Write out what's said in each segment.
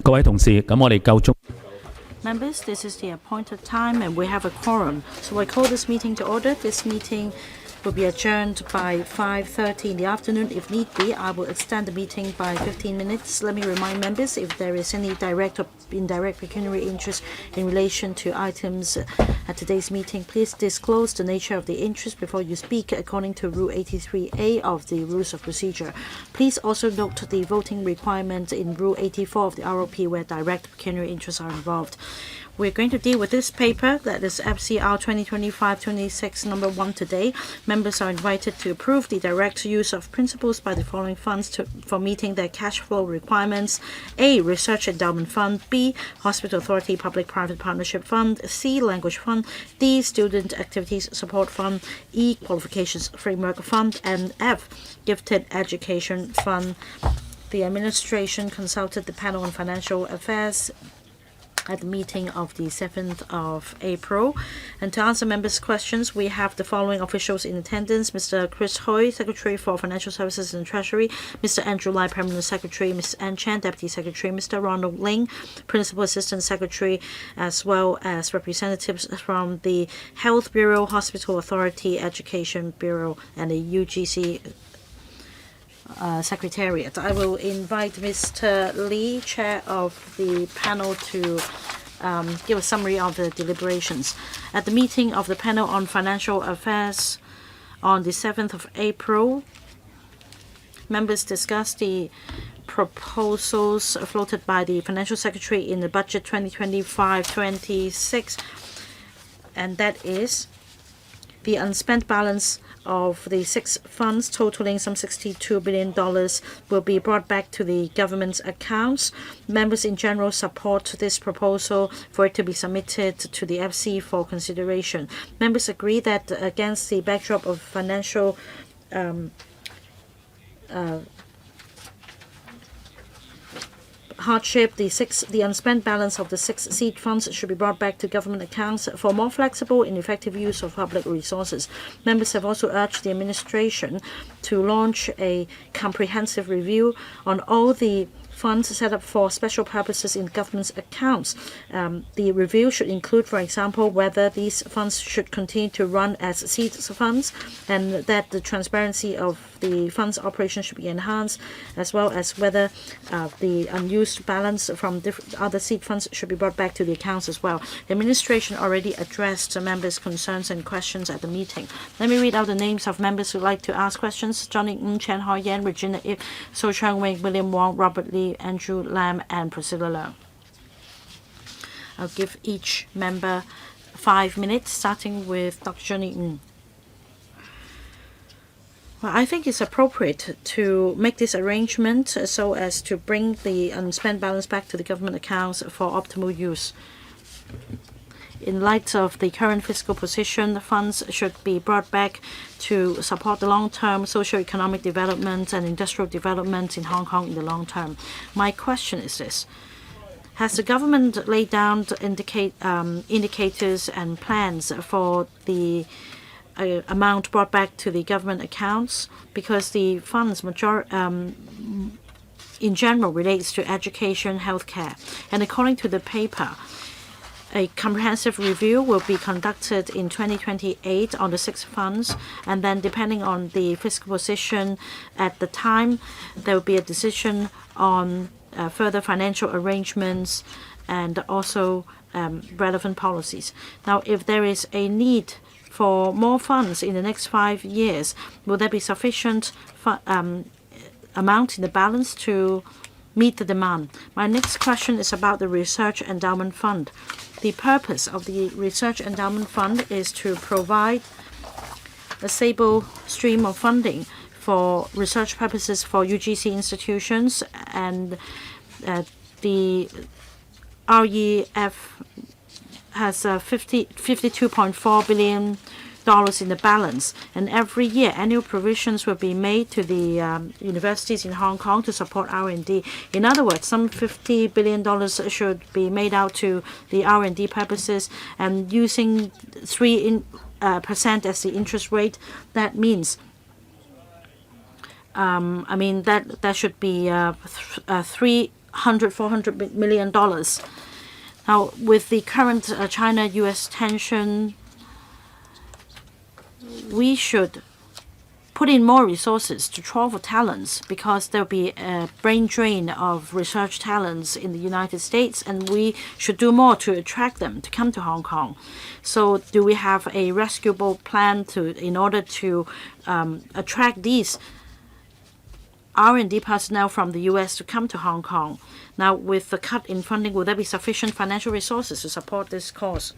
各位同事，咁我哋夠鐘。Members, this is the appointed time and we have a quorum. So I call this meeting to order. This meeting will be adjourned by 5:30 in the afternoon. If need be, I will extend the meeting by 15 minutes. Let me remind members, if there is any direct or indirect pecuniary interest in relation to items at today's meeting, please disclose the nature of the interest before you speak according to Rule 83A of the Rules of Procedure. Please also note the voting requirement in Rule 84 of the ROP where direct pecuniary interests are involved. We're going to deal with this paper, that is FCR 2025-26 number 1 today. Members are invited to approve the direct use of principals by the following funds for meeting their cash flow requirements. A. Research Endowment Fund. B. Hospital Authority Public-Private Partnership Fund. C. Language Fund. D. Student Activities Support Fund. E. Qualifications Framework Fund. And F. Gifted Education Fund. The administration consulted the panel on financial affairs at the meeting of the 7th of April. And to answer members' questions, we have the following officials in attendance: Mr. Chris Hui, Secretary for Financial Services and Treasury; Mr. Andrew Lai, Permanent Secretary; Ms. Ann Chan, Deputy Secretary; Mr. Ronald Ling, Principal Assistant Secretary, as well as representatives from the Health Bureau, Hospital Authority, Education Bureau, and the UGC Secretariat. I will invite Mr. Lee, Chair of the panel, to give a summary of the deliberations. At the meeting of the panel on financial affairs on the 7th of April, members discussed the proposals floated by the Financial Secretary in the Budget 2025-26, and that is the unspent balance of the 6 funds totaling some $62 billion will be brought back to the government's accounts. Members in general support this proposal for it to be submitted to the FC for consideration. Members agree that against the backdrop of financial hardship, the unspent balance of the 6 seed funds should be brought back to government accounts for more flexible and effective use of public resources. Members have also urged the administration to launch a comprehensive review on all the funds set up for special purposes in government's accounts. The review should include, for example, whether these funds should continue to run as seed funds, and that the transparency of the fund's operation should be enhanced, as well as whether the unused balance from other seed funds should be brought back to the accounts as well. The administration already addressed members' concerns and questions at the meeting. Let me read out the names of members who would like to ask questions: Johnny Ng, Chen Hoi Yan, Regina Ip, So Chang Wing, William Wong, Robert Lee, Andrew Lam, and Priscilla Leung. I'll give each member 5 minutes, starting with Dr. Johnny Ng. Well, I think it's appropriate to make this arrangement so as to bring the unspent balance back to the government accounts for optimal use. In light of the current fiscal position, the funds should be brought back to support the long-term socio-economic development and industrial development in Hong Kong in the long term. My question is this: has the government laid down indicators and plans for the amount brought back to the government accounts? Because the funds in general relates to education, healthcare, and according to the paper, a comprehensive review will be conducted in 2028 on the 6 funds, and then depending on the fiscal position at the time, there will be a decision on further financial arrangements and also relevant policies. Now, if there is a need for more funds in the next 5 years, will there be sufficient amount in the balance to meet the demand? My next question is about the Research Endowment Fund. The purpose of the Research Endowment Fund is to provide a stable stream of funding for research purposes for UGC institutions, and the REF has $52.4 billion in the balance, and every year annual provisions will be made to the universities in Hong Kong to support R&D. In other words, some $50 billion should be made out to the R&D purposes, and using 3% as the interest rate, that means that should be $400 million. Now, with the current China-US tension, we should put in more resources to draw for talents, because there'll be a brain drain of research talents in the United States, and we should do more to attract them to come to Hong Kong. So do we have a rescuable plan in order to attract these R&D personnel from the US to come to Hong Kong? Now, with the cut in funding, will there be sufficient financial resources to support this cause?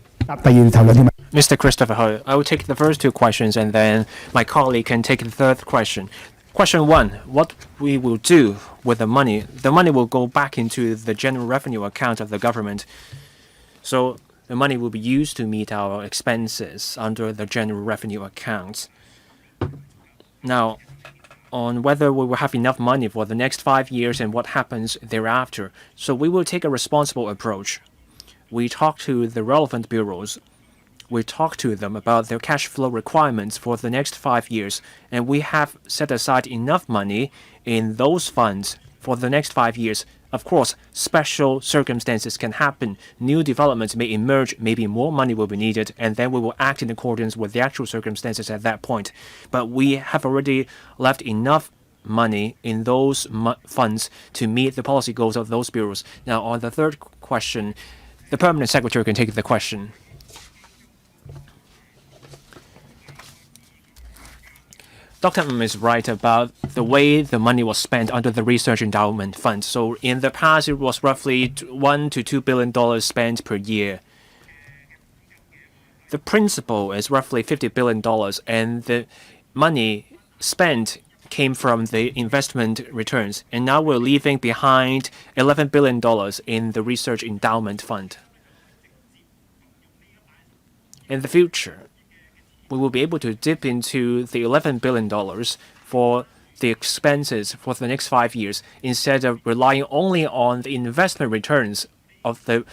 Mr. Christopher Ho, I will take the first two questions and then my colleague can take the third question. Question one, what we will do with the money? The money will go back into the general revenue account of the government. So the money will be used to meet our expenses under the general revenue account. Now, on whether we will have enough money for the next 5 years and what happens thereafter. So we will take a responsible approach. We talk to the relevant bureaus. We talk to them about their cash flow requirements for the next 5 years, and we have set aside enough money in those funds for the next 5 years. Of course, special circumstances can happen. New developments may emerge, maybe more money will be needed, and then we will act in accordance with the actual circumstances at that point. But we have already left enough money in those funds to meet the policy goals of those bureaus. Now, on the third question, the Permanent Secretary can take the question. Dr. Ng is right about the way the money was spent under the Research Endowment Fund. So in the past, it was roughly $1 to $2 billion spent per year. The principal is roughly $50 billion, and the money spent came from the investment returns. And now we're leaving behind $11 billion in the Research Endowment Fund. In the future, we will be able to dip into the $11 billion for the expenses for the next 5 years instead of relying only on the investment returns of the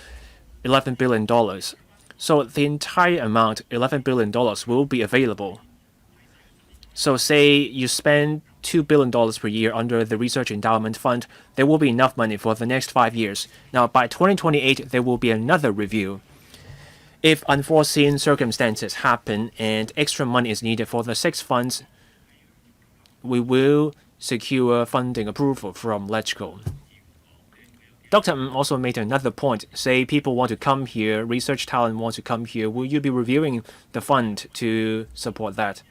$11 billion. So the entire amount, $11 billion, will be available. So say you spend $2 billion per year under the Research Endowment Fund, there will be enough money for the next 5 years. Now, by 2028, there will be another review. If unforeseen circumstances happen and extra money is needed for the 6 funds, we will secure funding approval from LegCo. Dr. Ng also made another point. Say people want to come here, research talent wants to come here. Will you be reviewing the fund to support that?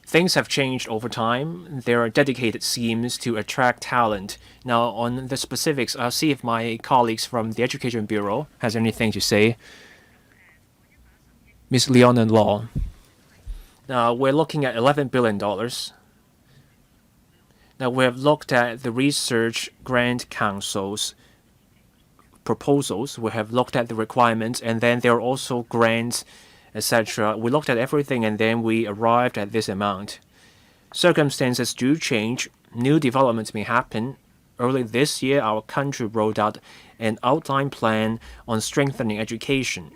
Things have changed over time. There are dedicated schemes to attract talent. Now, on the specifics, I'll see if my colleagues from the Education Bureau has anything to say. Ms. Leon and Law. Now, we're looking at $11 billion. Now, we have looked at the Research Grant Council's proposals. We have looked at the requirements, and then there are also grants, etc. We looked at everything and then we arrived at this amount. Circumstances do change. New developments may happen. Early this year, our country rolled out an outline plan on strengthening education.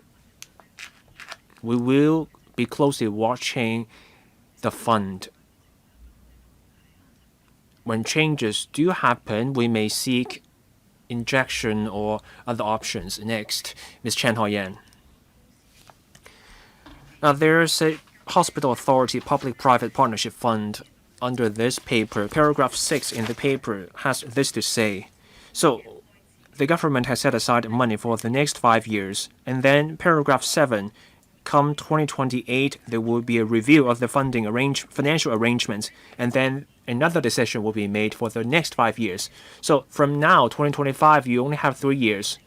We will be closely watching the fund. When changes do happen, we may seek injection or other options. Next, Ms. Chen Hao-yan. Now, there's a Hospital Authority Public-Private Partnership Fund under this paper. Paragraph 6 in the paper has this to say. So, the government has set aside money for the next 5 years. And then paragraph 7, come 2028, there will be a review of the financial arrangements. And then another decision will be made for the next 5 years. So, from now, 2025, you only have 3 years.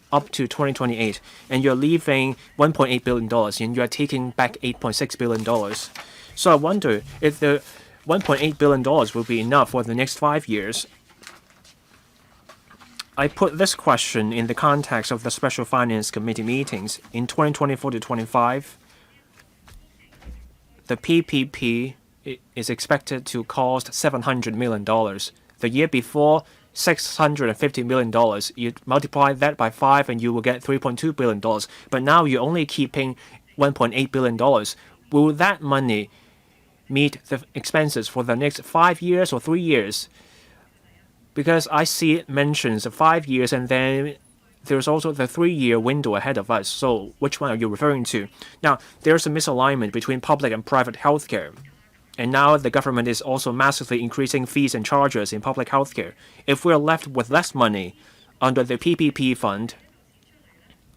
Up to 2028, and you're leaving $1.8 billion, and you're taking back $8.6 billion. So I wonder if the $1.8 billion will be enough for the next 5 years. I put this question in the context of the Special Finance Committee meetings. In 2024 to 25, the PPP is expected to cost $700 million. The year before, $650 million. You multiply that by 5 and you will get $3.2 billion. But now you're only keeping $1.8 billion. Will that money meet the expenses for the next 5 years or 3 years? Because I see it mentions 5 years, and then there's also the 3-year window ahead of us. So which one are you referring to? Now, there's a misalignment between public and private healthcare. And now the government is also massively increasing fees and charges in public healthcare. If we're left with less money under the PPP fund,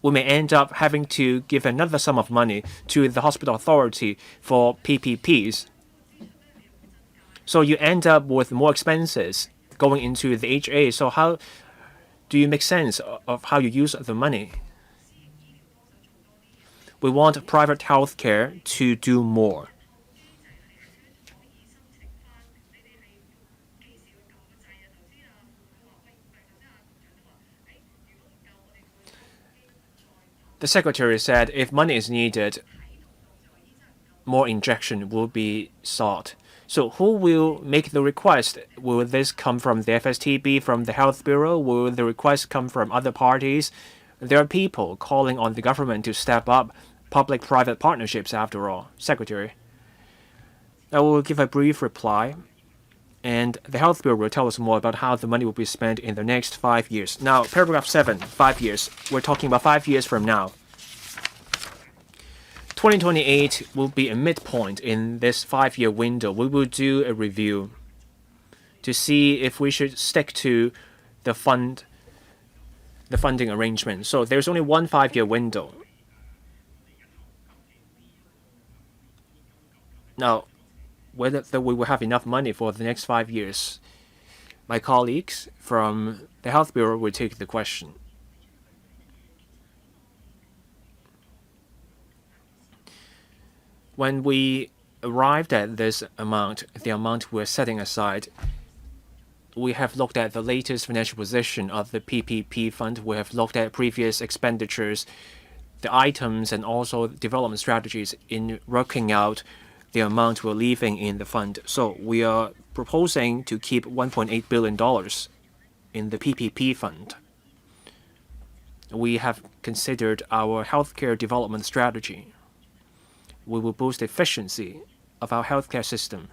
we may end up having to give another sum of money to the hospital authority for PPPs. So you end up with more expenses going into the HA. So how do you make sense of how you use the money? We want private healthcare to do more. The secretary said if money is needed, more injection will be sought. So who will make the request? Will this come from the FSTB, from the Health Bureau? Will the request come from other parties? There are people calling on the government to step up public-private partnerships after all. Secretary. I will give a brief reply, and the Health Bureau will tell us more about how the money will be spent in the next 5 years. Now, paragraph 7, 5 years. We're talking about 5 years from now. 2028 will be a midpoint in this 5-year window. We will do a review to see if we should stick to the funding arrangement. So there's only one 5-year window. Now, whether we will have enough money for the next 5 years, my colleagues from the Health Bureau will take the question. When we arrived at this amount, the amount we're setting aside, we have looked at the latest financial position of the PPP fund. We have looked at previous expenditures, the items, and also development strategies in working out the amount we're leaving in the fund. So we are proposing to keep $1.8 billion in the PPP fund. We have considered our healthcare development strategy. We will boost efficiency of our healthcare system,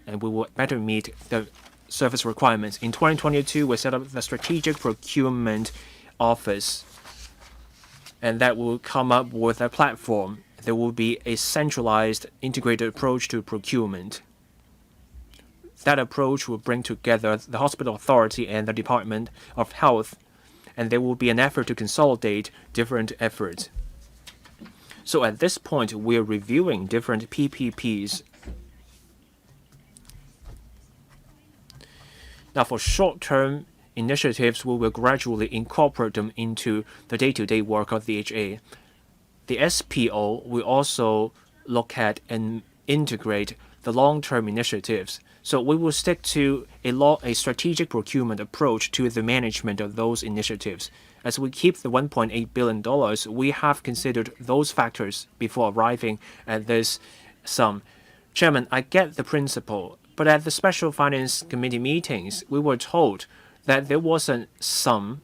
and we will better meet the service requirements. In 2022, we set up the Strategic Procurement Office, and that will come up with a platform. There will be a centralized, integrated approach to procurement. That approach will bring together the hospital authority and the Department of Health, and there will be an effort to consolidate different efforts. So at this point, we're reviewing different PPPs. Now, for short-term initiatives, we will gradually incorporate them into the day-to-day work of the HA. The SPO will also look at and integrate the long-term initiatives. So we will stick to a strategic procurement approach to the management of those initiatives. As we keep the $1.8 billion, we have considered those factors before arriving at this sum. Chairman, I get the principle, but at the Special Finance Committee meetings, we were told that there was a sum,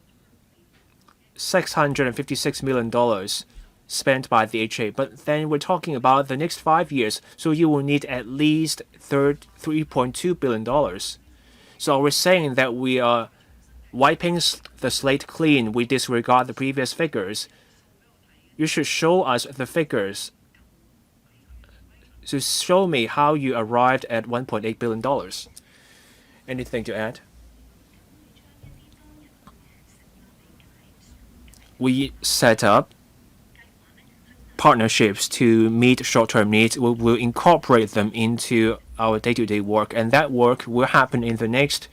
$656 million, spent by the HA, but then we're talking about the next 5 years, so you will need at least $3.2 billion. So we're saying that we are wiping the slate clean, we disregard the previous figures. You should show us the figures to show me how you arrived at $1.8 billion. Anything to add? We set up partnerships to meet short-term needs. We will incorporate them into our day-to-day work, and that work will happen in the next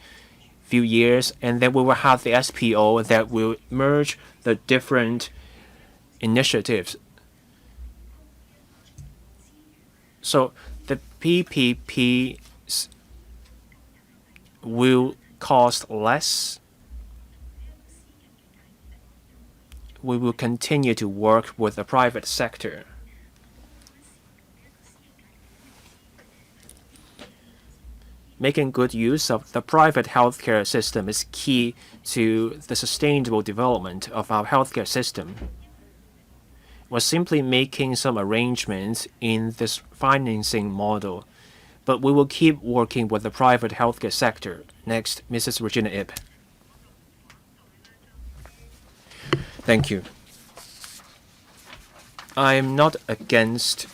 few years, and then we will have the SPO that will merge the different initiatives. So the PPPs will cost less. We will continue to work with the private sector. Making good use of the private healthcare system is key to the sustainable development of our healthcare system. We're simply making some arrangements in this financing model, but we will keep working with the private healthcare sector. Next, Mrs. Regina Ip. Thank you. I'm not against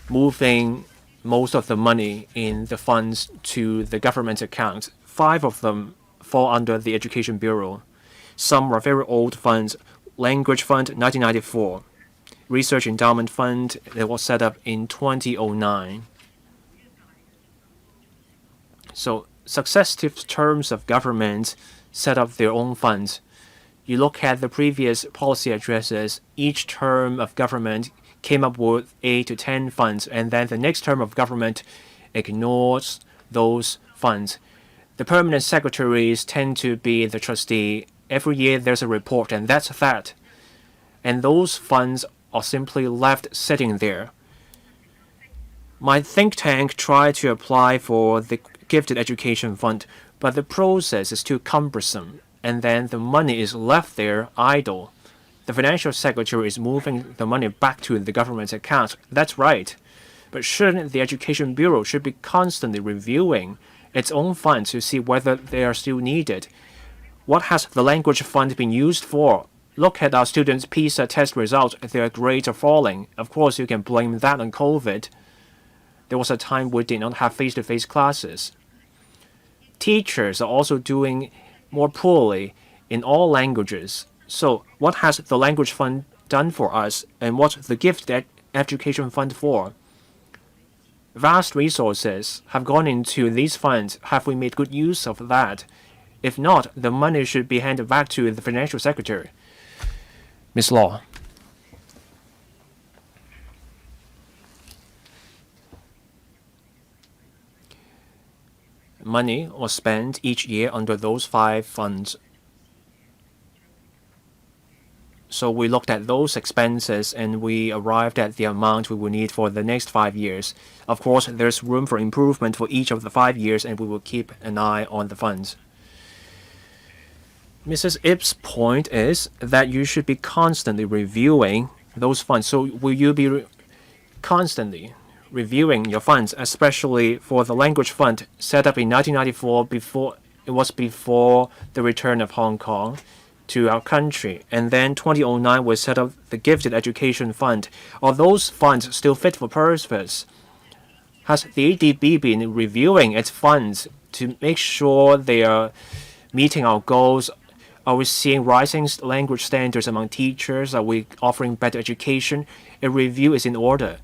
moving most of the money in the funds to the government account. 5 of them fall under the Education Bureau. Some are very old funds. Language Fund, 1994. Research Endowment Fund, that was set up in 2009. So successive terms of government set up their own funds. You look at the previous policy addresses, each term of government came up with 8 to 10 funds, and then the next term of government ignores those funds. The permanent secretaries tend to be the trustee. Every year there's a report, and that's that. And those funds are simply left sitting there. My think tank tried to apply for the Gifted Education Fund, but the process is too cumbersome, and then the money is left there idle. The financial secretary is moving the money back to the government account. That's right. But shouldn't the Education Bureau should be constantly reviewing its own funds to see whether they are still needed? What has the language fund been used for? Look at our students' PISA test results. Their grades are falling. Of course, you can blame that on COVID. There was a time we did not have face-to-face classes. Teachers are also doing more poorly in all languages. So what has the language fund done for us, and what's the gifted education fund for? Vast resources have gone into these funds. Have we made good use of that? If not, the money should be handed back to the financial secretary. Ms. Law. Money was spent each year under those 5 funds. So we looked at those expenses and we arrived at the amount we will need for the next 5 years. Of course, there's room for improvement for each of the 5 years, and we will keep an eye on the funds. Mrs. Ip's point is that you should be constantly reviewing those funds. So will you be constantly reviewing your funds, especially for the language fund set up in 1994 before the return of Hong Kong to our country, and then 2009 we set up the Gifted Education Fund. Are those funds still fit for purpose? Has the ADB been reviewing its funds to make sure they are meeting our goals? Are we seeing rising language standards among teachers? Are we offering better education? A review is in order.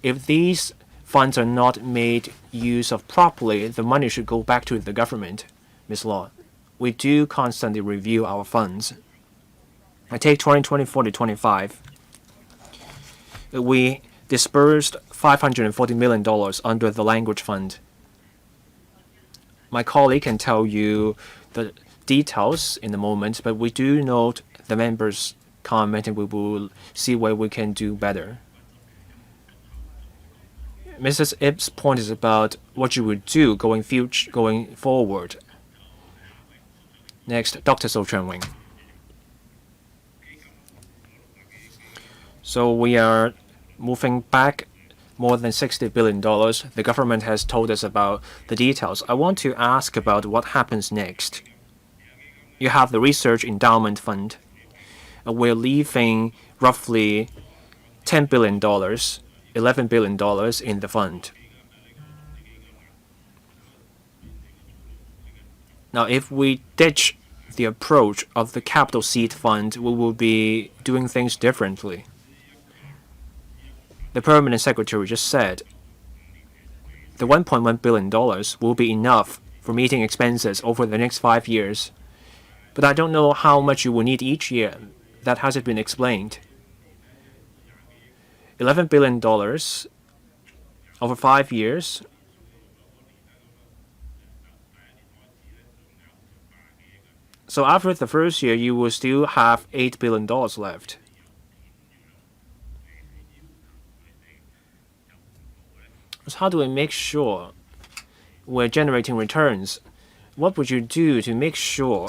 If these funds are not made use of properly, the money should go back to the government. Ms. Law, we do constantly review our funds. I take 2024 to 25. We disbursed $540 million under the language fund. My colleague can tell you the details in a moment, but we do note the members' comment and we will see where we can do better. Mrs. Ip's point is about what you would do going forward. Next, Dr. So Chen-Wing. So we are moving back more than $60 billion. The government has told us about the details. I want to ask about what happens next. You have the Research Endowment Fund. We're leaving roughly $10 billion, $11 billion in the fund. Now, if we ditch the approach of the capital seed fund, we will be doing things differently. The permanent secretary just said the $1.1 billion will be enough for meeting expenses over the next 5 years. But I don't know how much you will need each year. That hasn't been explained. $11 billion over 5 years. So after the first year, you will still have $8 billion left. So how do we make sure we're generating returns? What would you do to make sure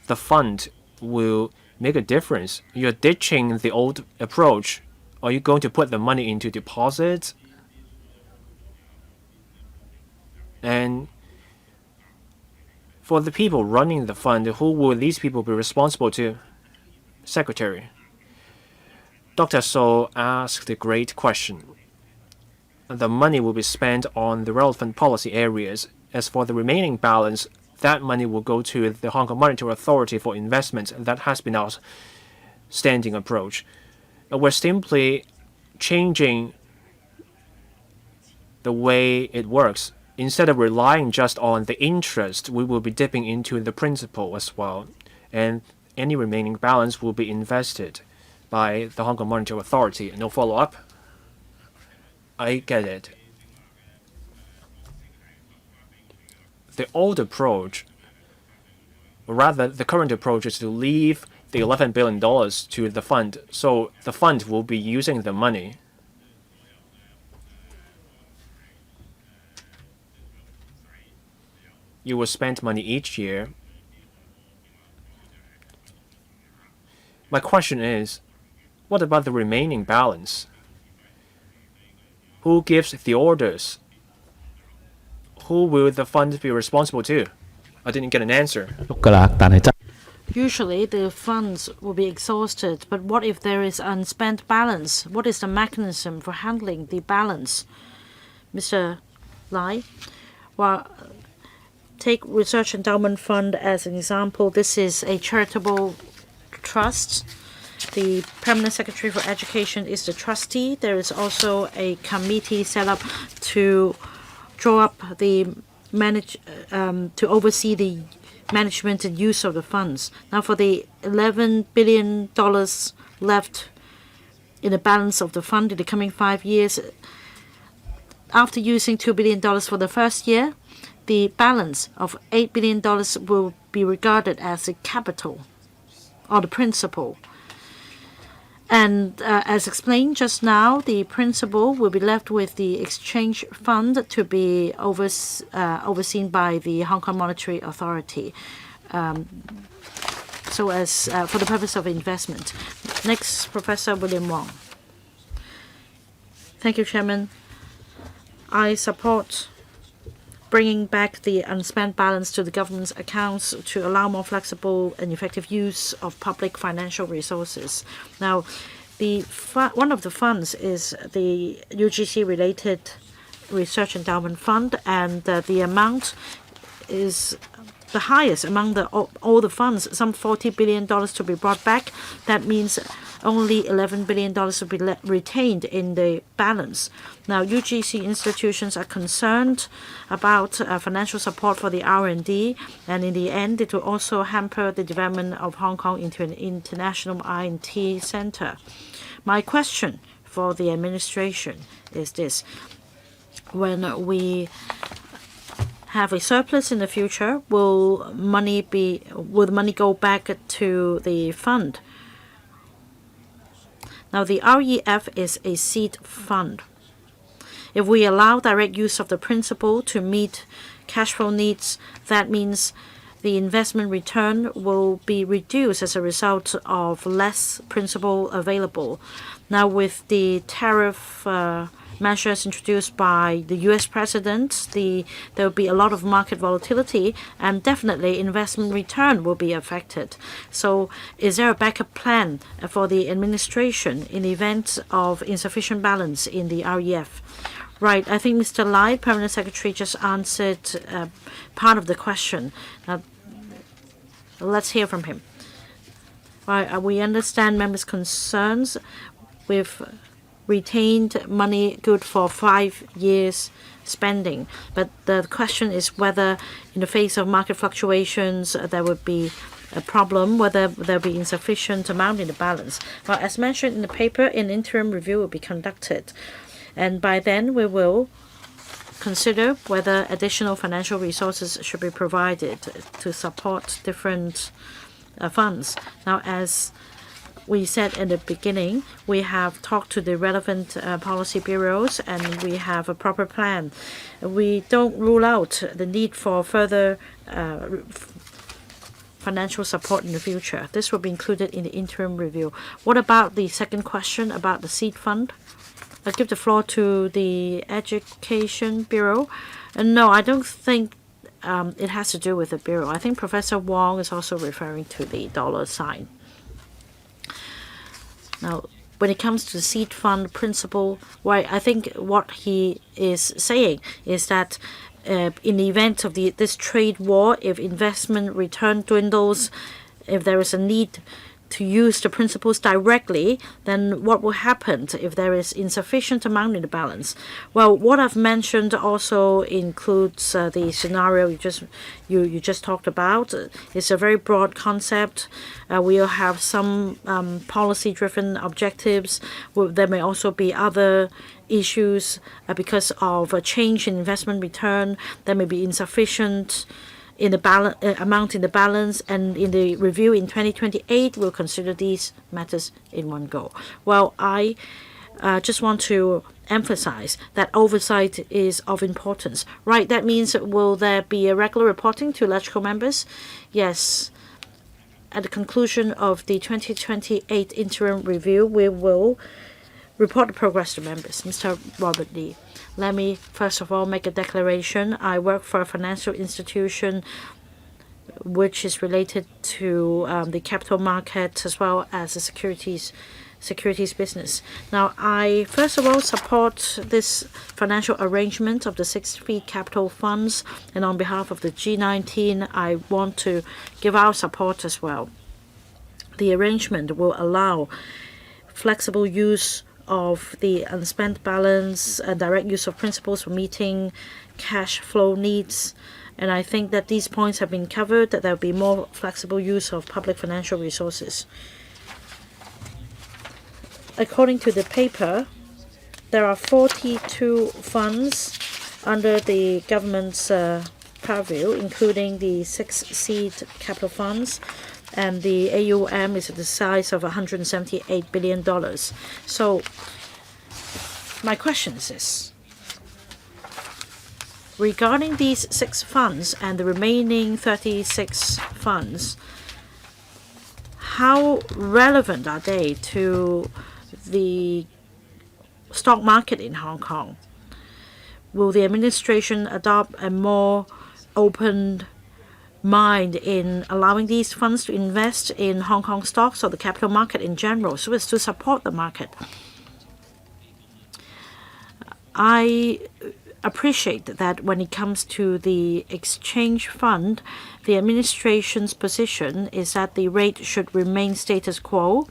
the fund will make a difference? You're ditching the old approach. Are you going to put the money into deposits? And for the people running the fund, who will these people be responsible to? Secretary. Dr. So asked a great question. The money will be spent on the relevant policy areas. As for the remaining balance, that money will go to the Hong Kong Monetary Authority for investment. That has been our standing approach. We're simply changing the way it works. Instead of relying just on the interest, we will be dipping into the principal as well. And any remaining balance will be invested by the Hong Kong Monetary Authority. No follow-up? I get it. The old approach, or rather the current approach, is to leave the $11 billion to the fund. So the fund will be using the money. You will spend money each year. My question is, what about the remaining balance? Who gives the orders? Who will the fund be responsible to? I didn't get an answer. 㗎啦，但係真 Usually the funds will be exhausted, but what if there is unspent balance? What is the mechanism for handling the balance? Mr. Lai? Well, take Research Endowment Fund as an example. This is a charitable trust. The Permanent Secretary for Education is the trustee. There is also a committee set up to draw up the to oversee the management and use of the funds. Now, for the $11 billion left in the balance of the fund in the coming 5 years, after using $2 billion for the first year, the balance of $8 billion will be regarded as the capital or the principal. And as explained just now, the principal will be left with the exchange fund to be overseen by the Hong Kong Monetary Authority, so as for the purpose of investment. Next, Professor William Wong. Thank you, Chairman. I support bringing back the unspent balance to the government's accounts to allow more flexible and effective use of public financial resources. Now, one of the funds is the UGC-related Research Endowment Fund, and the amount is the highest among all the funds, some $40 billion to be brought back. That means only $11 billion will be retained in the balance. Now, UGC institutions are concerned about financial support for the R&D, and in the end, it will also hamper the development of Hong Kong into an international R&D center. My question for the administration is this. When we have a surplus in the future, will the money go back to the fund? Now, the REF is a seed fund. If we allow direct use of the principal to meet cash flow needs, that means the investment return will be reduced as a result of less principal available. Now, with the tariff measures introduced by the U.S. president, there will be a lot of market volatility, and definitely investment return will be affected. So is there a backup plan for the administration in the event of insufficient balance in the REF? Right. I think Mr. Lai, Permanent Secretary, just answered part of the question. Let's hear from him. Right. We understand members' concerns. We've retained money good for 5 years spending. But the question is whether in the face of market fluctuations there would be a problem, whether there will be insufficient amount in the balance. Well, as mentioned in the paper, an interim review will be conducted. And by then we will consider whether additional financial resources should be provided to support different funds. Now, as we said in the beginning, we have talked to the relevant policy bureaus and we have a proper plan. We don't rule out the need for further financial support in the future. This will be included in the interim review. What about the second question about the seed fund? I'll give the floor to the Education Bureau. No, I don't think it has to do with the bureau. I think Professor Wong is also referring to the dollar sign. Now, when it comes to seed fund principle, well, I think what he is saying is that in the event of this trade war, if investment return dwindles, if there is a need to use the principles directly, then what will happen if there is insufficient amount in the balance? Well, what I've mentioned also includes the scenario you just talked about. It's a very broad concept. We'll have some policy-driven objectives. There may also be other issues because of a change in investment return. There may be insufficient in the amount in the balance, and in the review in 2028 we'll consider these matters in one go. Well, I just want to emphasize that oversight is of importance. Right, that means will there be a regular reporting to electrical members? Yes. At the conclusion of the 2028 interim review, we will report the progress to members. Mr. Robert Lee. Let me first of all make a declaration. I work for a financial institution which is related to the capital market as well as the securities business. Now, I first of all support this financial arrangement of the 6 feed capital funds, and on behalf of the G19, I want to give our support as well. The arrangement will allow flexible use of the unspent balance and direct use of principles for meeting cash flow needs. And I think that these points have been covered, that there will be more flexible use of public financial resources. According to the paper, there are 42 funds under the government's purview, including the 6 seed capital funds, and the AUM is at the size of $178 billion. So my question is this. Regarding these 6 funds and the remaining 36 funds, how relevant are they to the stock market in Hong Kong? Will the administration adopt a more open mind in allowing these funds to invest in Hong Kong stocks or the capital market in general, so as to support the market? I appreciate that when it comes to the exchange fund, the administration's position is that the rate should remain status quo.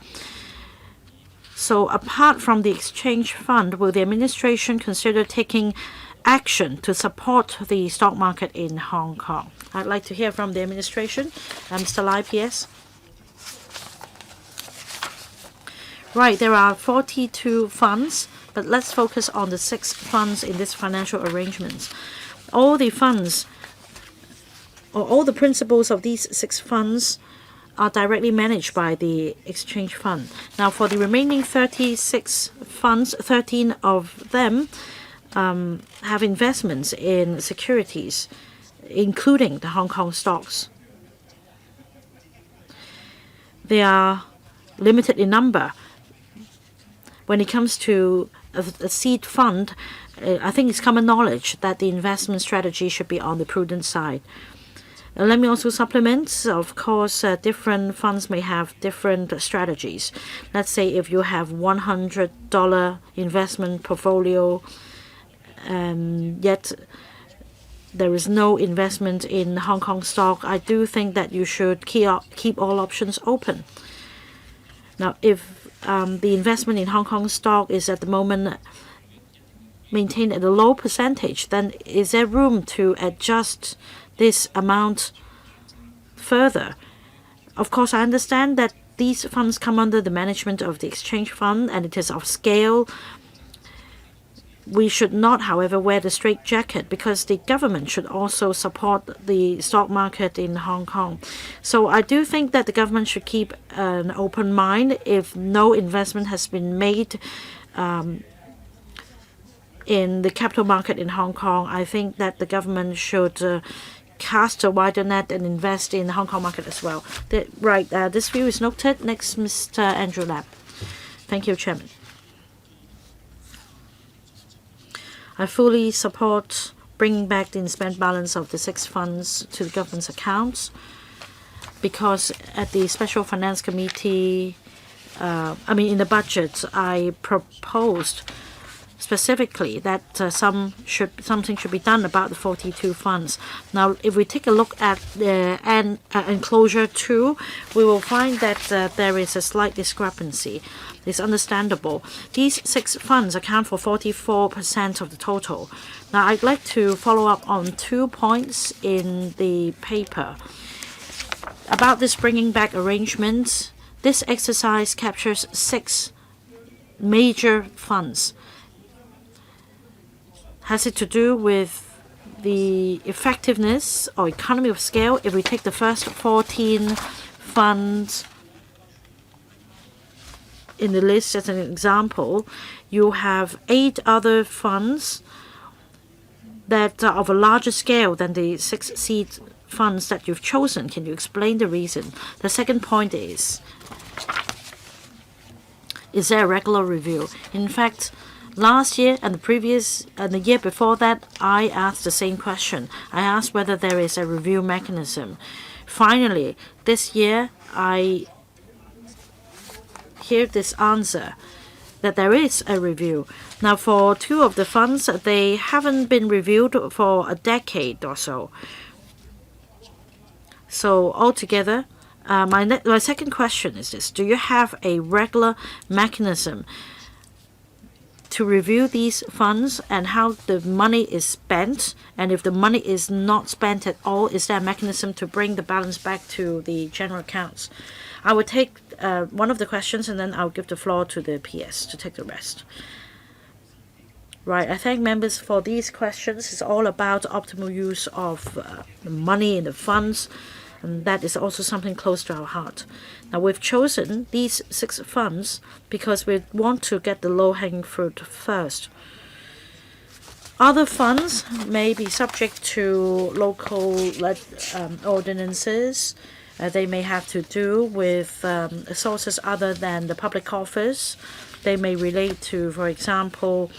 So apart from the exchange fund, will the administration consider taking action to support the stock market in Hong Kong? I'd like to hear from the administration. Mr. Lai, PS. Right, there are 42 funds, but let's focus on the 6 funds in this financial arrangements. All the funds, or all the principles of these 6 funds are directly managed by the exchange fund. Now, for the remaining 36 funds, 13 of them have investments in securities, including the Hong Kong stocks. They are limited in number. When it comes to a seed fund, I think it's common knowledge that the investment strategy should be on the prudent side. Let me also supplement. Of course, different funds may have different strategies. Let's say if you have $100 investment portfolio, yet there is no investment in Hong Kong stock, I do think that you should keep all options open. Now, if the investment in Hong Kong stock is at the moment maintained at a low percentage, then is there room to adjust this amount further? Of course, I understand that these funds come under the management of the exchange fund and it is of scale. We should not, however, wear the straitjacket because the government should also support the stock market in Hong Kong. So I do think that the government should keep an open mind. If no investment has been made in the capital market in Hong Kong, I think that the government should cast a wider net and invest in the Hong Kong market as well. This view is noted. Next, Mr. Andrew Lam. Thank you, Chairman. I fully support bringing back the spent balance of the 6 funds to the government's accounts, because at the Special Finance Committee, in the budget, I proposed specifically that something should be done about the 42 funds. Now, if we take a look at the enclosure 2, we will find that there is a slight discrepancy. It's understandable. These 6 funds account for 44% of the total. Now, I'd like to follow up on 2 points in the paper. About this bringing back arrangements, this exercise captures 6 major funds. Has it to do with the effectiveness or economy of scale? If we take the first 14 funds in the list as an example, you have 8 other funds that are of a larger scale than the 6 seed funds that you've chosen. Can you explain the reason? The second point is there a regular review? In fact, last year and the year before that, I asked the same question. I asked whether there is a review mechanism. Finally, this year, I hear this answer that there is a review. Now, for 2 of the funds, they haven't been reviewed for a decade or so. So altogether, my second question is this: do you have a regular mechanism to review these funds and how the money is spent? And if the money is not spent at all, is there a mechanism to bring the balance back to the general accounts? I will take one of the questions, and then I'll give the floor to the PS to take the rest. Right, I thank members for these questions. It's all about optimal use of the money in the funds, and that is also something close to our heart. Now, we've chosen these 6 funds because we want to get the low-hanging fruit first. Other funds may be subject to local ordinances. They may have to do with sources other than the public coffers. They may relate to, for example,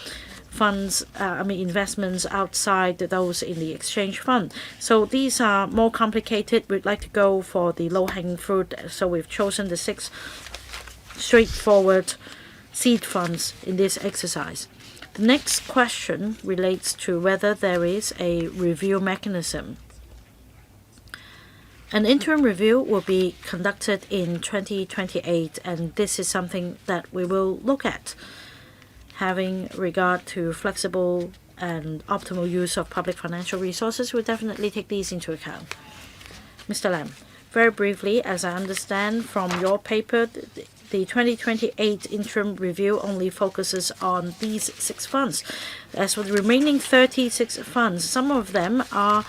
investments outside those in the exchange fund. So these are more complicated. We'd like to go for the low-hanging fruit, so we've chosen the 6 straightforward seed funds in this exercise. The next question relates to whether there is a review mechanism. An interim review will be conducted in 2028, and this is something that we will look at. Having regard to flexible and optimal use of public financial resources, we'll definitely take these into account. Mr. Lam, very briefly, as I understand from your paper, the 2028 interim review only focuses on these 6 funds. As for the remaining 36 funds, some of them are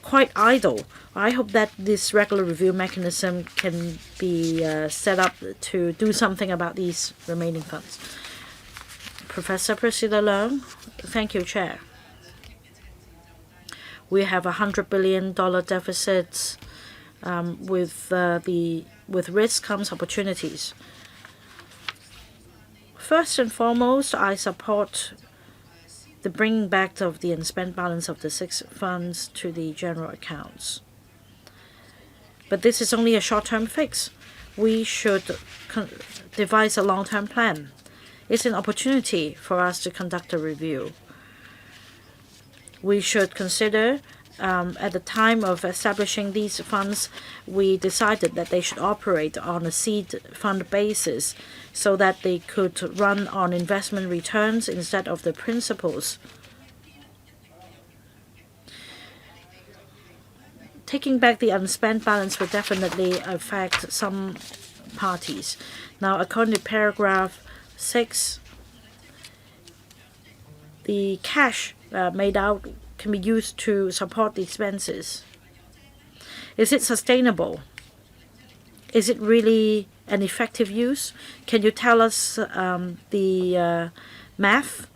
quite idle. I hope that this regular review mechanism can be set up to do something about these remaining funds. Professor Priscilla Leung, thank you, Chair. We have $100 billion deficits. With risk comes opportunities. First and foremost, I support the bringing back of the unspent balance of the 6 funds to the general accounts. But this is only a short-term fix. We should devise a long-term plan. It's an opportunity for us to conduct a review. We should consider, at the time of establishing these funds, we decided that they should operate on a seed fund basis so that they could run on investment returns instead of the principals. Taking back the unspent balance will definitely affect some parties. Now, according to paragraph 6, the cash made out can be used to support the expenses. Is it sustainable? Is it really an effective use? Can you tell us the math?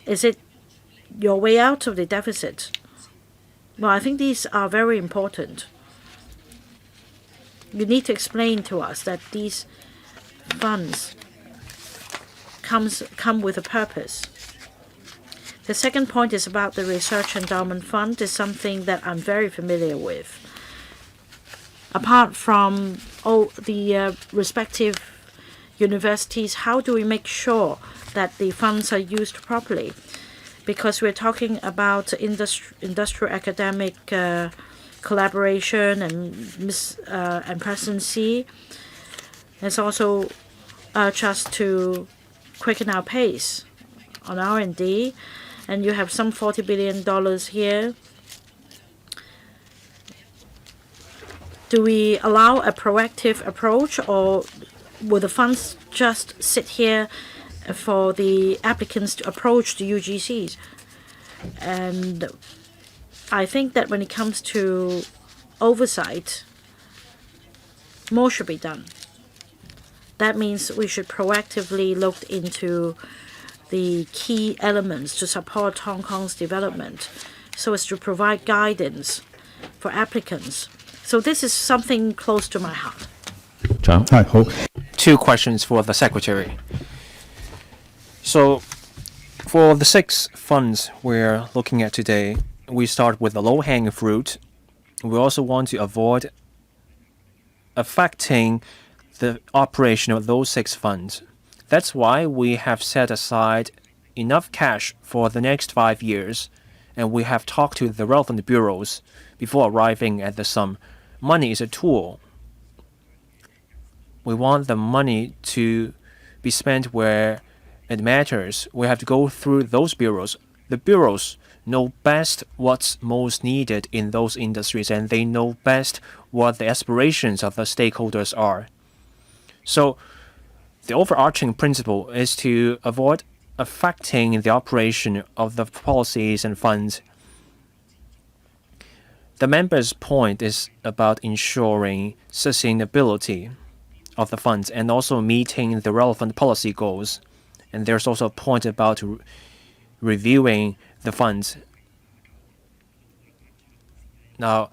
Is it your way out of the deficit? Well, I think these are very important. You need to explain to us that these funds come with a purpose. The second point is about the Research Endowment Fund. Is something that I'm very familiar with. Apart from all the respective universities, how do we make sure that the funds are used properly? Because we're talking about industrial academic collaboration and presidency. It's also urged us to quicken our pace on R&D, and you have some $40 billion here. Do we allow a proactive approach, or will the funds just sit here for the applicants to approach the UGCs? And I think that when it comes to oversight, more should be done. That means we should proactively look into the key elements to support Hong Kong's development so as to provide guidance for applicants. So this is something close to my heart. 長，係好。Two questions for the Secretary. So, for the 6 funds we're looking at today, we start with the low-hanging fruit. We also want to avoid affecting the operation of those 6 funds. That's why we have set aside enough cash for the next 5 years, and we have talked to the relevant bureaus before arriving at the sum. Money is a tool. We want the money to be spent where it matters. We have to go through those bureaus. The bureaus know best what's most needed in those industries, and they know best what the aspirations of the stakeholders are. So the overarching principle is to avoid affecting the operation of the policies and funds. The members' point is about ensuring sustainability of the funds and also meeting the relevant policy goals. And there's also a point about reviewing the funds. Now,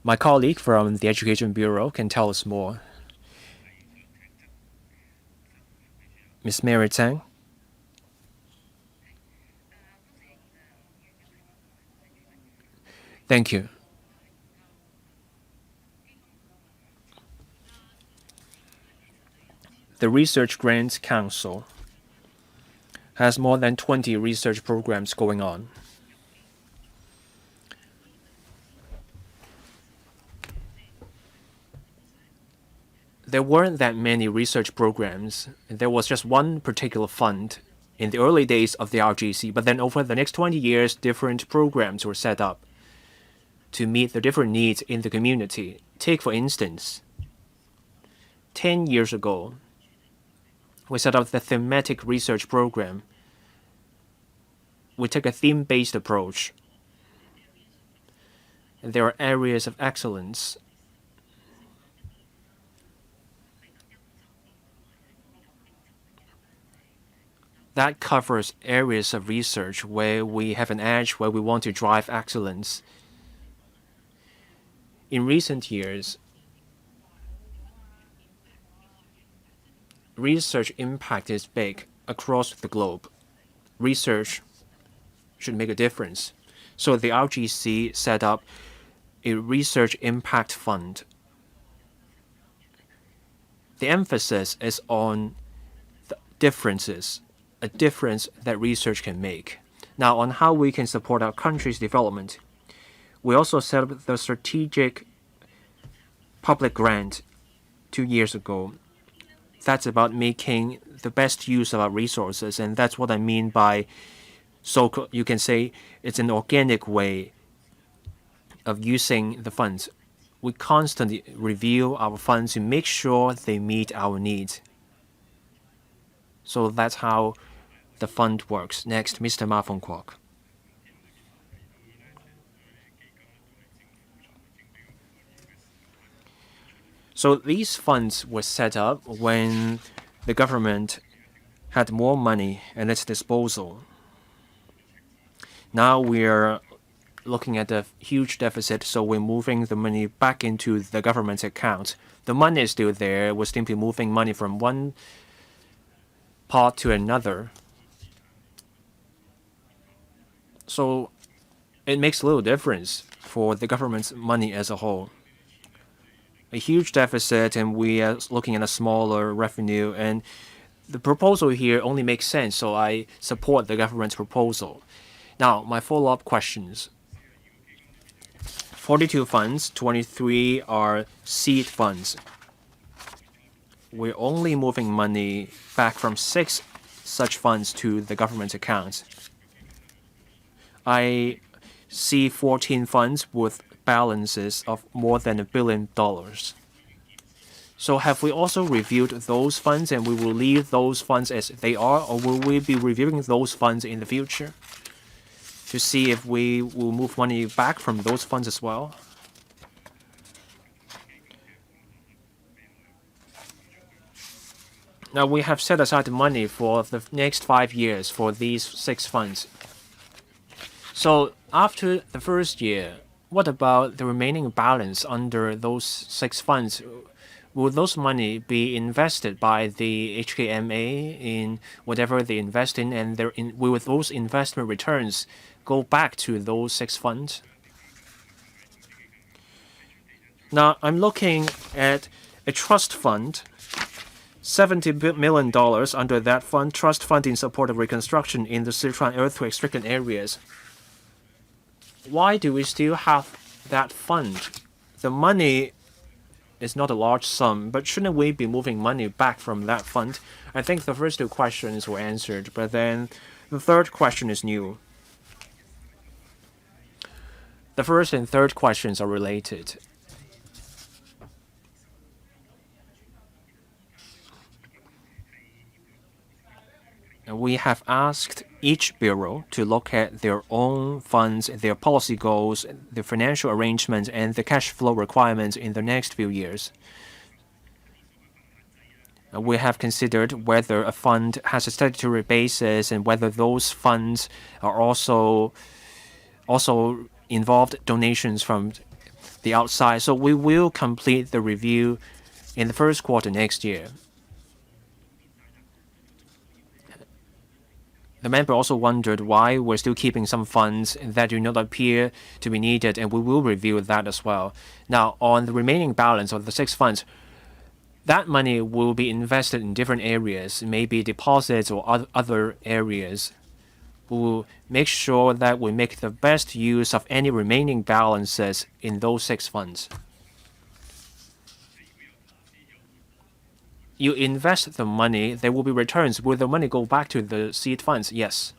my colleague from the Education Bureau can tell us more. Ms. Mary Tang. Thank you. The Research Grants Council has more than 20 research programs going on. There weren't that many research programs. There was just one particular fund in the early days of the RGC, but then over the next 20 years, different programs were set up to meet the different needs in the community. Take, for instance, 10 years ago, we set up the thematic research program. We take a theme-based approach. And there are areas of excellence. That covers areas of research where we have an edge, where we want to drive excellence. In recent years, research impact is big across the globe. Research should make a difference. So the RGC set up a research impact fund. The emphasis is on the differences, a difference that research can make. Now, on how we can support our country's development, we also set up the strategic public grant 2 years ago. That's about making the best use of our resources, and that's what I mean by you can say it's an organic way of using the funds. We constantly review our funds to make sure they meet our needs. So that's how the fund works. Next, Mr. Ma Fong Kwok. So these funds were set up when the government had more money at its disposal. Now we're looking at a huge deficit, so we're moving the money back into the government's account. The money is still there. We're simply moving money from one part to another. So it makes little difference for the government's money as a whole. A huge deficit, and we are looking at a smaller revenue, and the proposal here only makes sense, so I support the government's proposal. Now, my follow-up questions. 42 funds, 23 are seed funds. We're only moving money back from 6 such funds to the government's accounts. I see 14 funds with balances of more than $1 billion. So have we also reviewed those funds, and we will leave those funds as they are, or will we be reviewing those funds in the future to see if we will move money back from those funds as well? Now we have set aside the money for the next 5 years for these 6 funds. So after the first year, what about the remaining balance under those 6 funds? Will those money be invested by the HKMA in whatever they invest in, and will those investment returns go back to those 6 funds? Now I'm looking at a trust fund, $70 million under that fund, trust fund in support of reconstruction in the Sichuan earthquake-stricken areas. Why do we still have that fund? The money is not a large sum, but shouldn't we be moving money back from that fund? I think the first 2 questions were answered, but then the third question is new. The first and third questions are related. We have asked each bureau to look at their own funds, their policy goals, the financial arrangements, and the cash flow requirements in the next few years. We have considered whether a fund has a statutory basis and whether those funds are also involved donations from the outside. So we will complete the review in the first quarter next year. The member also wondered why we're still keeping some funds that do not appear to be needed, and we will review that as well. Now, on the remaining balance of the 6 funds, that money will be invested in different areas, maybe deposits or other areas. We will make sure that we make the best use of any remaining balances in those 6 funds. You invest the money, there will be returns. Will the money go back to the seed funds? Yes.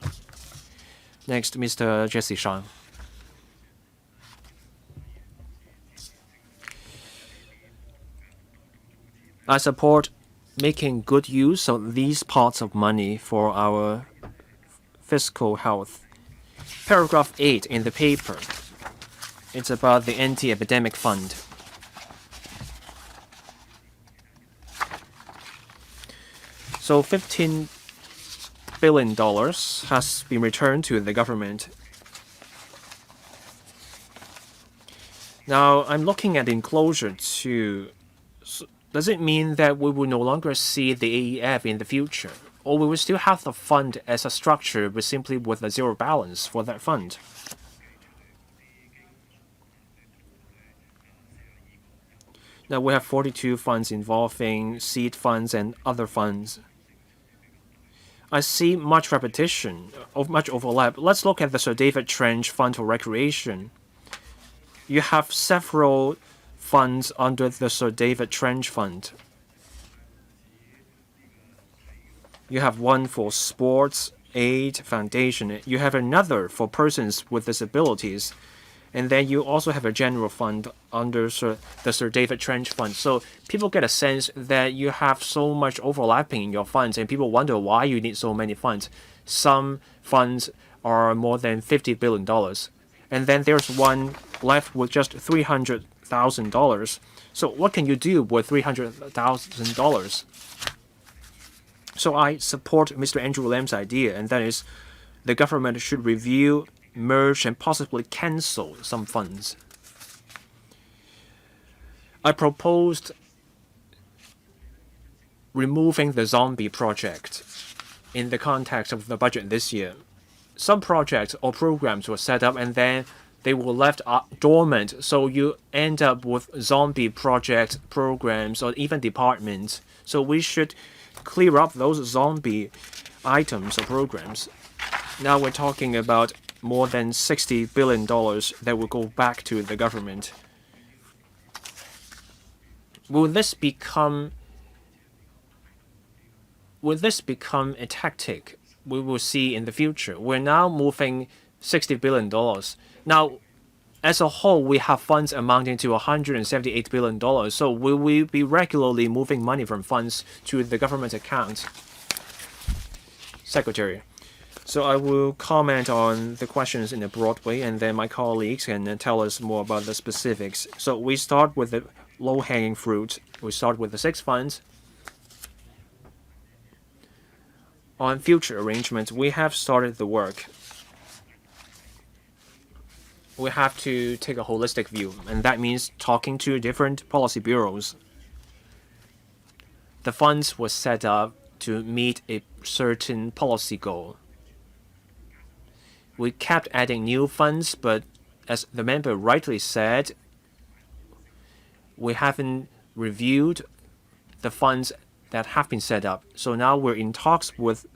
Next, Mr. Jesse Shang. I support making good use of these parts of money for our fiscal health. Paragraph 8 in the paper. It's about the anti-epidemic fund. So $15 billion has been returned to the government. Now, I'm looking at enclosure 2. So does it mean that we will no longer see the AEF in the future? Or we will still have the fund as a structure, but simply with a zero balance for that fund? Now, we have 42 funds involving seed funds and other funds. I see much repetition, much overlap. Let's look at the Sir David Trench Fund for Recreation. You have several funds under the Sir David Trench Fund. You have one for Sports Aid Foundation. You have another for persons with disabilities. And then you also have a general fund under the Sir David Trench Fund. So people get a sense that you have so much overlapping in your funds, and people wonder why you need so many funds. Some funds are more than $50 billion. And then there's one left with just $300,000. So what can you do with $300,000? So I support Mr. Andrew Lam's idea, and that is the government should review, merge, and possibly cancel some funds. I proposed removing the zombie project in the context of the budget this year. some projects or programs were set up and then they were left dormant. So you end up with zombie project programs or even departments. So we should clear up those zombie items or programs. Now we're talking about more than $60 billion that will go back to the government. Will this become a tactic we will see in the future? We're now moving $60 billion. Now, as a whole, we have funds amounting to $178 billion. So will we be regularly moving money from funds to the government account? Secretary. So I will comment on the questions in a broad way, and then my colleagues can tell us more about the specifics. So we start with the low-hanging fruit. We start with the 6 funds. On future arrangements, we have started the work. We have to take a holistic view, and that means talking to different policy bureaus. The funds were set up to meet a certain policy goal. We kept adding new funds, but as the member rightly said, we haven't reviewed the funds that have been set up. So now we're in talks with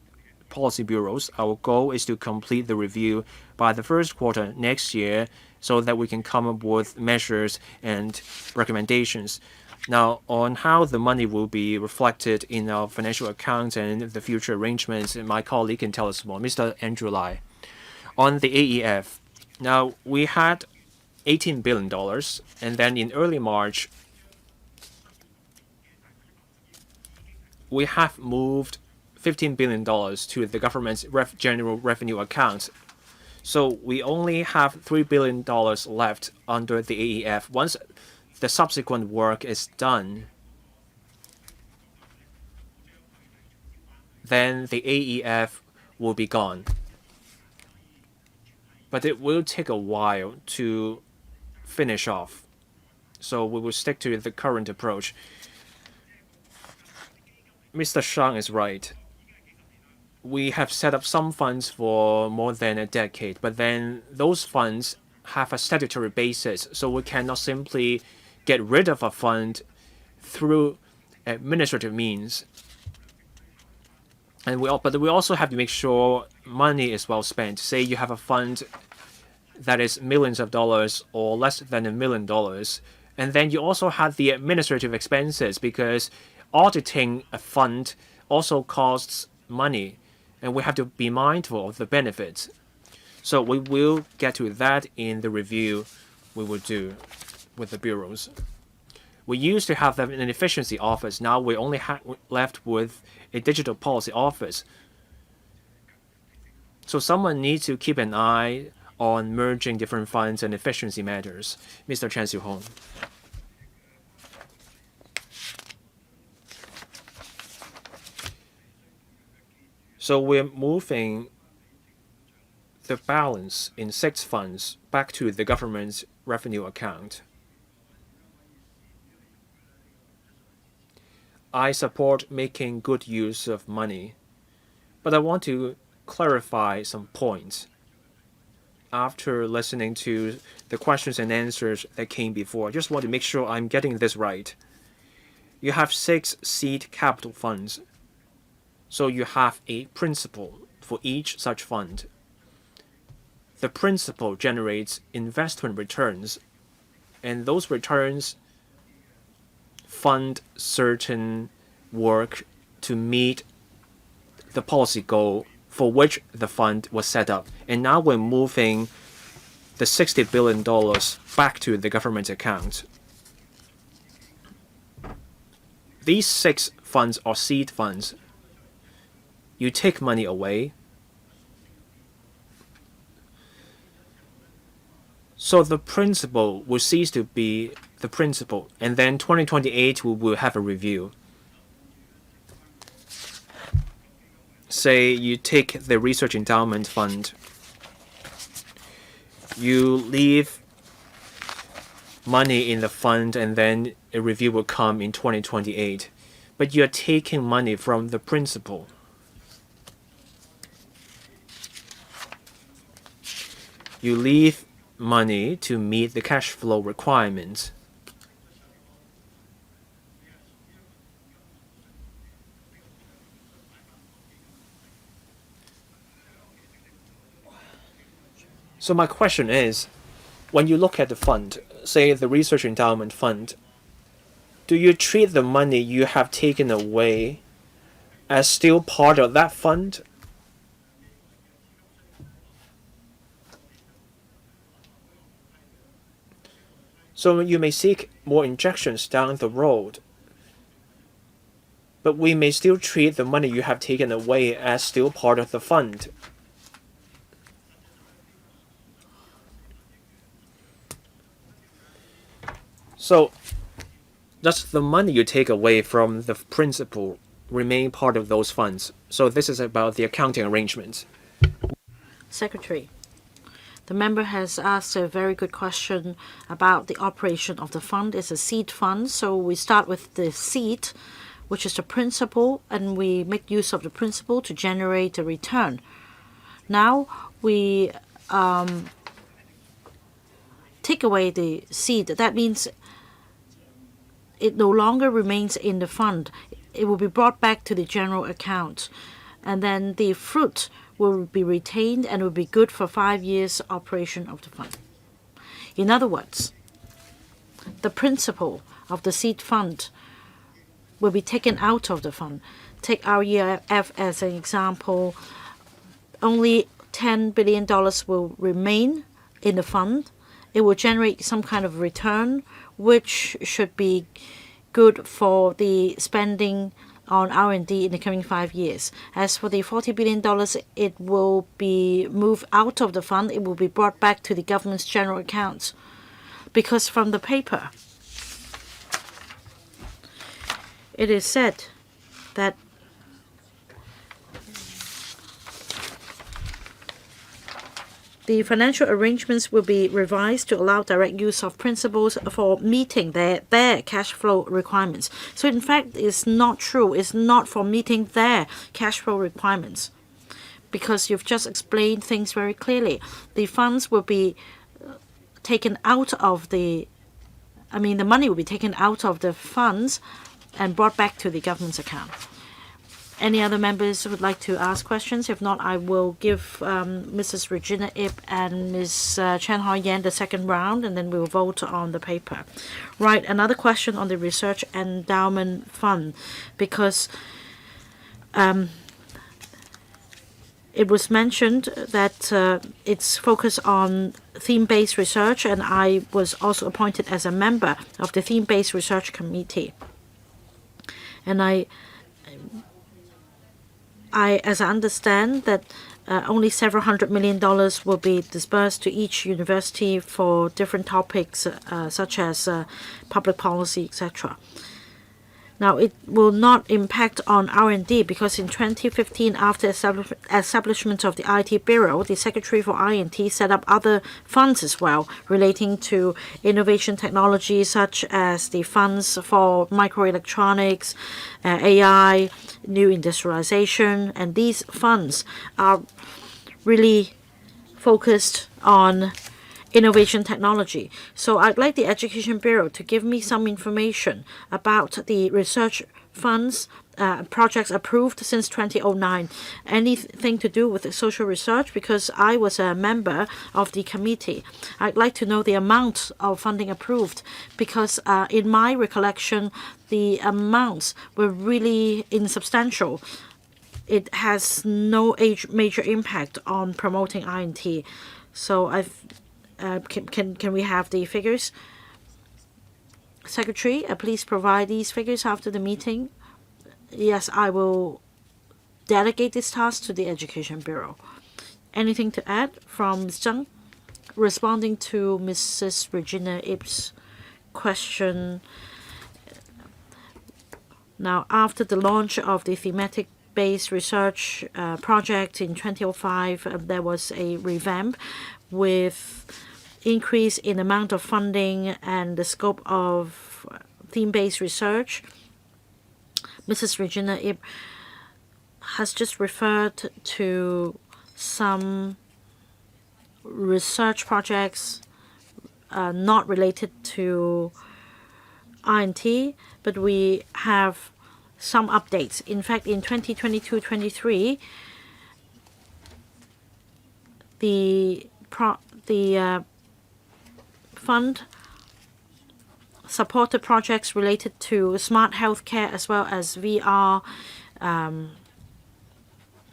policy bureaus. Our goal is to complete the review by the first quarter next year so that we can come up with measures and recommendations. Now, on how the money will be reflected in our financial accounts and the future arrangements, my colleague can tell us more. Mr. Andrew Lai. On the AEF, now we had $18 billion, and then in early March, we have moved $15 billion to the government's general revenue account. So we only have $3 billion left under the AEF. Once the subsequent work is done, then the AEF will be gone. But it will take a while to finish off. So we will stick to the current approach. Mr. Shang is right. We have set up some funds for more than a decade, but then those funds have a statutory basis, so we cannot simply get rid of a fund through administrative means. But we also have to make sure money is well spent. Say you have a fund that is millions of dollars or less than $1 million, and then you also have the administrative expenses because auditing a fund also costs money, and we have to be mindful of the benefits. So we will get to that in the review we will do with the bureaus. We used to have an efficiency office. Now we only left with a digital policy office. So someone needs to keep an eye on merging different funds and efficiency matters. Mr. Chan Siu-hong. So we're moving the balance in 6 funds back to the government's revenue account. I support making good use of money, but I want to clarify some points. After listening to the questions and answers that came before, I just want to make sure I'm getting this right. You have 6 seed capital funds, so you have a principal for each such fund. The principal generates investment returns, and those returns fund certain work to meet the policy goal for which the fund was set up. And now we're moving the $60 billion back to the government account. These 6 funds are seed funds. You take money away, so the principal will cease to be the principal, and then 2028 we will have a review. Say you take the research endowment fund, you leave money in the fund, and then a review will come in 2028, but you're taking money from the principal. you leave money to meet the cash flow requirements. So my question is, when you look at the fund, say the Research Endowment Fund, do you treat the money you have taken away as still part of that fund? So you may seek more injections down the road, but we may still treat the money you have taken away as still part of the fund. So does the money you take away from the principal remain part of those funds? So this is about the accounting arrangements. Secretary, the member has asked a very good question about the operation of the fund. It's a seed fund, so we start with the seed, which is the principal, and we make use of the principal to generate a return. Now we take away the seed. That means it no longer remains in the fund. It will be brought back to the general account, and then the fruit will be retained and will be good for 5 years operation of the fund. In other words, the principal of the seed fund will be taken out of the fund. Take our EIF as an example. Only $10 billion will remain in the fund. It will generate some kind of return, which should be good for the spending on R&D in the coming 5 years. As for the $40 billion, it will be moved out of the fund. It will be brought back to the government's general accounts. Because from the paper, it is said that the financial arrangements will be revised to allow direct use of principals for meeting their cash flow requirements. So in fact, it's not true. It's not for meeting their cash flow requirements, because you've just explained things very clearly. The funds will be taken out of the money will be taken out of the funds and brought back to the government's account. Any other members who would like to ask questions? If not, I will give Mrs. Regina Ip and Ms. Chen Hoi Yan the second round, and then we will vote on the paper. Right, another question on the Research Endowment Fund, because it was mentioned that it's focused on theme-based research, and I was also appointed as a member of the theme-based research committee. And as I understand that only several $100 million will be disbursed to each university for different topics such as public policy, etc. Now, it will not impact on R&D because in 2015, after establishment of the IT Bureau, the Secretary for I&T set up other funds as well relating to innovation technology, such as the funds for microelectronics, AI, new industrialization, and these funds are really focused on innovation technology. So I'd like the Education Bureau to give me some information about the research funds projects approved since 2009. Anything to do with social research, because I was a member of the committee. I'd like to know the amount of funding approved, because in my recollection, the amounts were really insubstantial. It has no major impact on promoting I&T. So can we have the figures? Secretary, please provide these figures after the meeting. Yes, I will delegate this task to the Education Bureau. Anything to add from Ms. Zhang? Responding to Mrs. Regina Ip's question. Now, after the launch of the thematic-based research project in 2005, there was a revamp with increase in amount of funding and the scope of theme-based research. Mrs. Regina Ip has just referred to some research projects not related to R&T, but we have some updates. In fact, in 2022-23, the fund supported projects related to smart healthcare as well as VR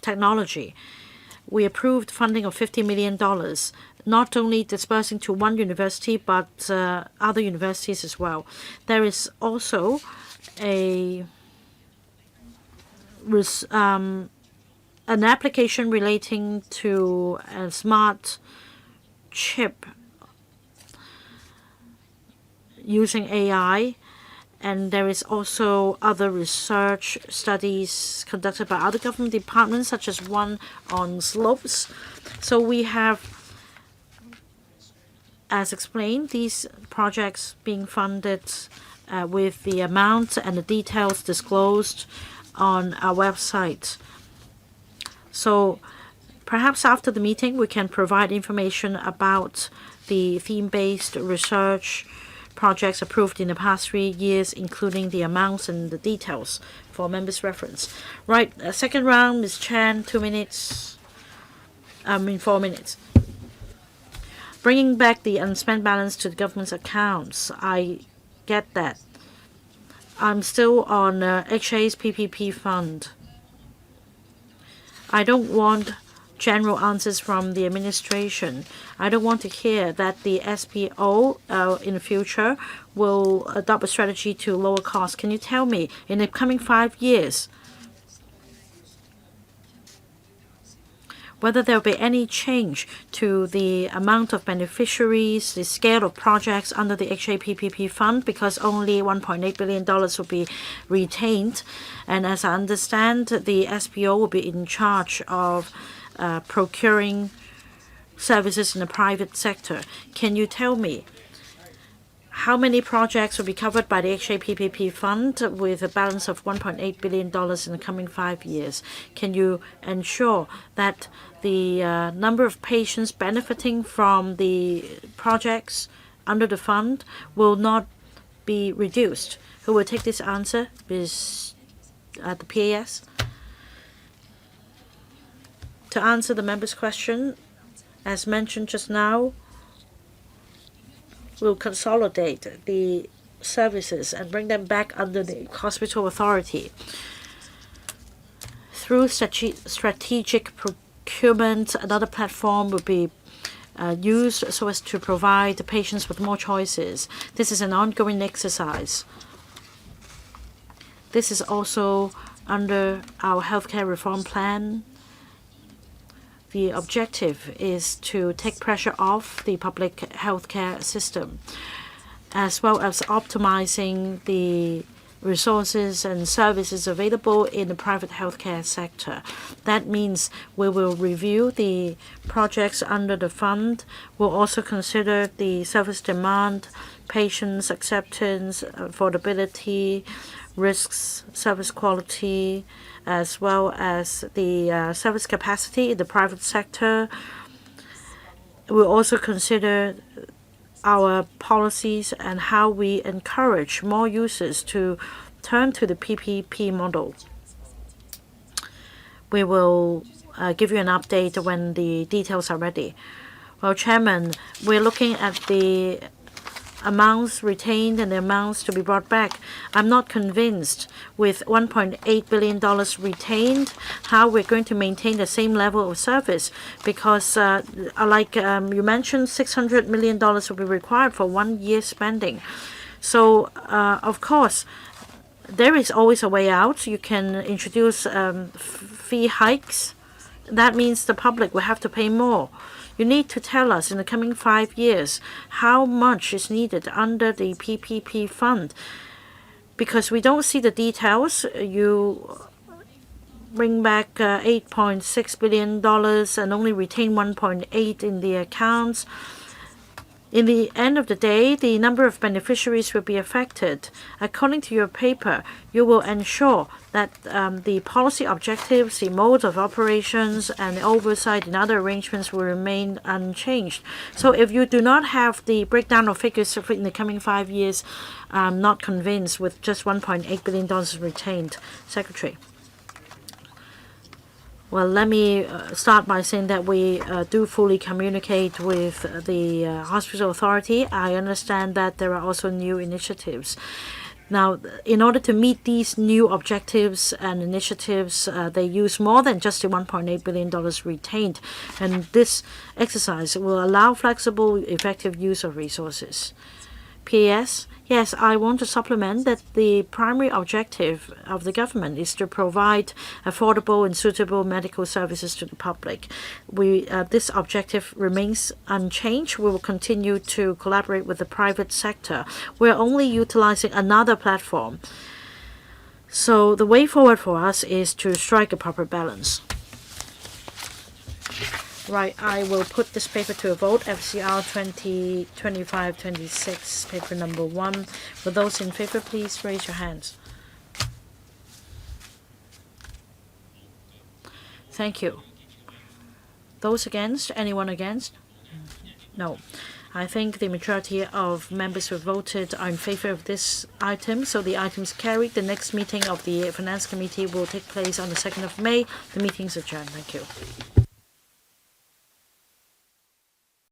technology. We approved funding of $50 million, not only dispersing to one university but other universities as well. There is also an application relating to a smart chip using AI, and there is also other research studies conducted by other government departments, such as one on slopes. So we have, as explained, these projects being funded with the amount and the details disclosed on our website. So perhaps after the meeting, we can provide information about the theme-based research projects approved in the past 3 years, including the amounts and the details for members' reference. Right, second round, Ms. Chan, 2 minutes. 4 minutes. Bringing back the unspent balance to the government's accounts. I get that. I'm still on HA's PPP fund. I don't want general answers from the administration. I don't want to hear that the SPO in the future will adopt a strategy to lower costs. Can you tell me, in the coming 5 years, whether there will be any change to the amount of beneficiaries, the scale of projects under the HAPPP fund, because only $1.8 billion will be retained. And as I understand, the SPO will be in charge of procuring services in the private sector. Can you tell me how many projects will be covered by the HAPPP fund with a balance of $1.8 billion in the coming 5 years? Can you ensure that the number of patients benefiting from the projects under the fund will not be reduced? Who will take this answer? Is the PAS? To answer the member's question, as mentioned just now, we'll consolidate the services and bring them back under the hospital authority. Through strategic procurement, another platform will be used so as to provide the patients with more choices. This is an ongoing exercise. This is also under our healthcare reform plan. The objective is to take pressure off the public healthcare system, as well as optimizing the resources and services available in the private healthcare sector. That means we will review the projects under the fund. We'll also consider the service demand, patients' acceptance, affordability, risks, service quality, as well as the service capacity in the private sector. We'll also consider our policies and how we encourage more users to turn to the PPP model. We will give you an update when the details are ready. Well, Chairman, we're looking at the amounts retained and the amounts to be brought back. I'm not convinced with $1.8 billion retained how we're going to maintain the same level of service, because like you mentioned, $600 million will be required for 1 year spending. So of course, there is always a way out. You can introduce fee hikes. That means the public will have to pay more. You need to tell us in the coming 5 years how much is needed under the PPP fund, because we don't see the details. You bring back $8.6 billion and only retain 1.8 in the accounts. In the end of the day, the number of beneficiaries will be affected. According to your paper, you will ensure that the policy objectives, the mode of operations, and the oversight and other arrangements will remain unchanged. So if you do not have the breakdown of figures in the coming 5 years, I'm not convinced with just $1.8 billion retained. Secretary. Well, let me start by saying that we do fully communicate with the hospital authority. I understand that there are also new initiatives. Now, in order to meet these new objectives and initiatives, they use more than just the $1.8 billion retained. And this exercise will allow flexible, effective use of resources. P.S. Yes, I want to supplement that the primary objective of the government is to provide affordable and suitable medical services to the public. This objective remains unchanged. We will continue to collaborate with the private sector. We're only utilizing another platform. So the way forward for us is to strike a proper balance. Right, I will put this paper to a vote. FCR 2025-26, paper number 1. For those in favor, please raise your hands. Thank you. Those against? Anyone against? No. I think the majority of members who voted are in favor of this item, so the item is carried. The next meeting of the Finance Committee will take place on the 2nd of May. The meeting is adjourned. Thank you.